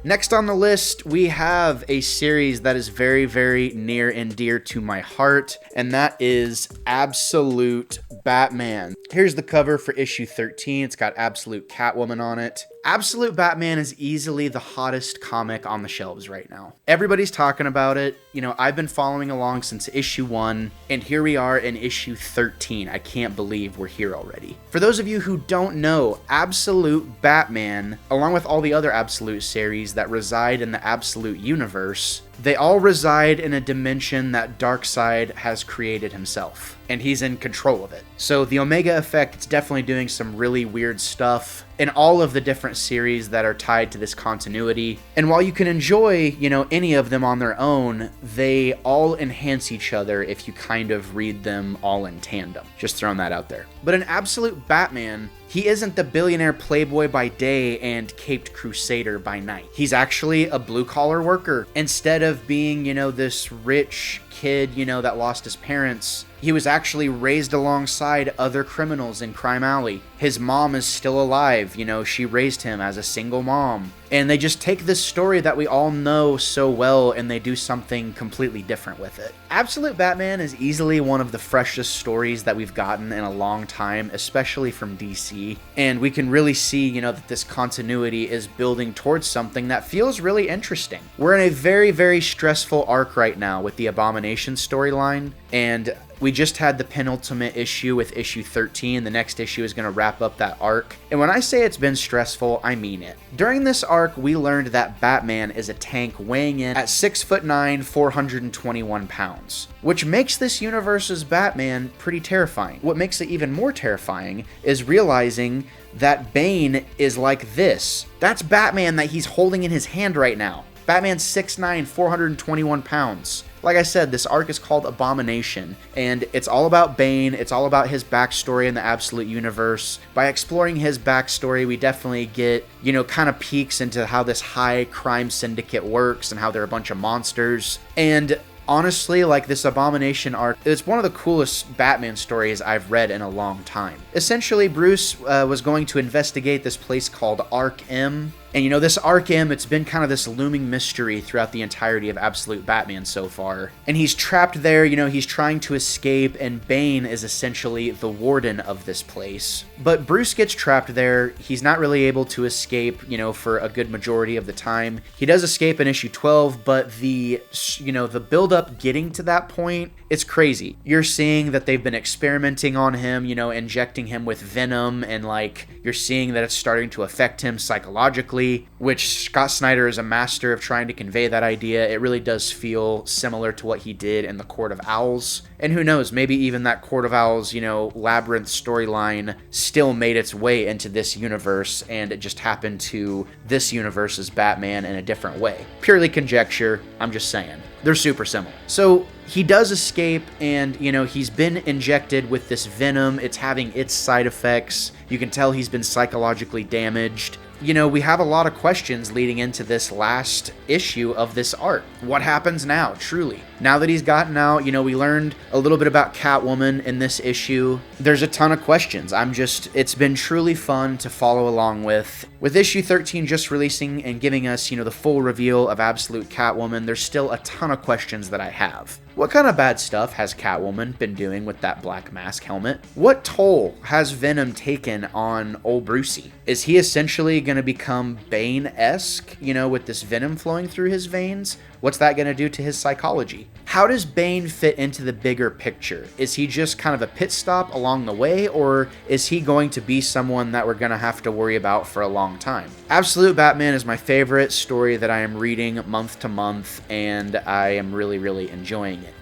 Next on the list, we have a series that is very, very near and dear to my heart, and that is Absolute Batman. Here's the cover for issue 13. It's got Absolute Catwoman on it. Absolute Batman is easily the hottest comic on the shelves right now. Everybody's talking about it. You know, I've been following along since issue 1, and here we are in issue 13. I can't believe we're here already. For those of you who don't know, Absolute Batman, along with all the other Absolute series that reside in the Absolute universe, they all reside in a dimension that Darkseid has created himself, and he's in control of it. So the Omega Effect is definitely doing some really weird stuff in all of the different series that are tied to this continuity. And while you can enjoy, you know, any of them on their own, they all enhance each other if you kind of read them all in tandem. Just throwing that out there. But in Absolute Batman, he isn't the billionaire playboy by day and caped crusader by night. He's actually a blue-collar worker. Instead of being, you know, this rich kid, you know, that lost his parents, he was actually raised alongside other criminals in Crime Alley. His mom is still alive, you know, she raised him as a single mom. And they just take this story that we all know so well and they do something completely different with it. Absolute Batman is easily one of the freshest stories that we've gotten in a long time, especially from DC. And we can really see, you know, that this continuity is building towards something that feels really interesting. We're in a very, very stressful arc right now with the Abomination storyline, and we just had the penultimate issue with issue 13. The next issue is going to wrap up that arc. And when I say it's been stressful, I mean it. During this arc, we learned that Batman is a tank weighing in at 6'9", 421 pounds, which makes this universe's Batman pretty terrifying. What makes it even more terrifying is realizing that Bane is like this. That's Batman that he's holding in his hand right now. Batman's 6'9", 421 pounds. Like I said, this arc is called Abomination, and it's all about Bane. It's all about his backstory in the Absolute universe. By exploring his backstory, we definitely get, you know, kind of peeks into how this high crime syndicate works and how they're a bunch of monsters. And honestly, like, this Abomination arc, it's one of the coolest Batman stories I've read in a long time. Essentially, Bruce was going to investigate this place called Arkham. And, you know, this Arkham, it's been kind of this looming mystery throughout the entirety of Absolute Batman so far. And he's trapped there, you know, he's trying to escape, and Bane is essentially the warden of this place. But Bruce gets trapped there. He's not really able to escape, you know, for a good majority of the time. He does escape in issue 12, but the build-up getting to that point, it's crazy. You're seeing that they've been experimenting on him, you know, injecting him with venom, and, like, you're seeing that it's starting to affect him psychologically, which Scott Snyder is a master of trying to convey that idea. It really does feel similar to what he did in the Court of Owls. And who knows, maybe even that Court of Owls, you know, Labyrinth storyline still made its way into this universe, and it just happened to this universe's Batman in a different way. Purely conjecture, I'm just saying. They're super similar. So he does escape, and, you know, he's been injected with this venom. It's having its side effects. You can tell he's been psychologically damaged. You know, we have a lot of questions leading into this last issue of this arc. What happens now, truly? Now that he's gotten out, you know, we learned a little bit about Catwoman in this issue. There's a ton of questions. It's been truly fun to follow along with. With issue 13 just releasing and giving us, you know, the full reveal of Absolute Catwoman, there's still a ton of questions that I have. What kind of bad stuff has Catwoman been doing with that black mask helmet? What toll has Venom taken on old Brucey? Is he essentially going to become Bane-esque, you know, with this venom flowing through his veins? What's that going to do to his psychology? How does Bane fit into the bigger picture? Is he just kind of a pit stop along the way, or is he going to be someone that we're going to have to worry about for a long time? Absolute Batman is my favorite story that I am reading month to month, and I am really, really enjoying it.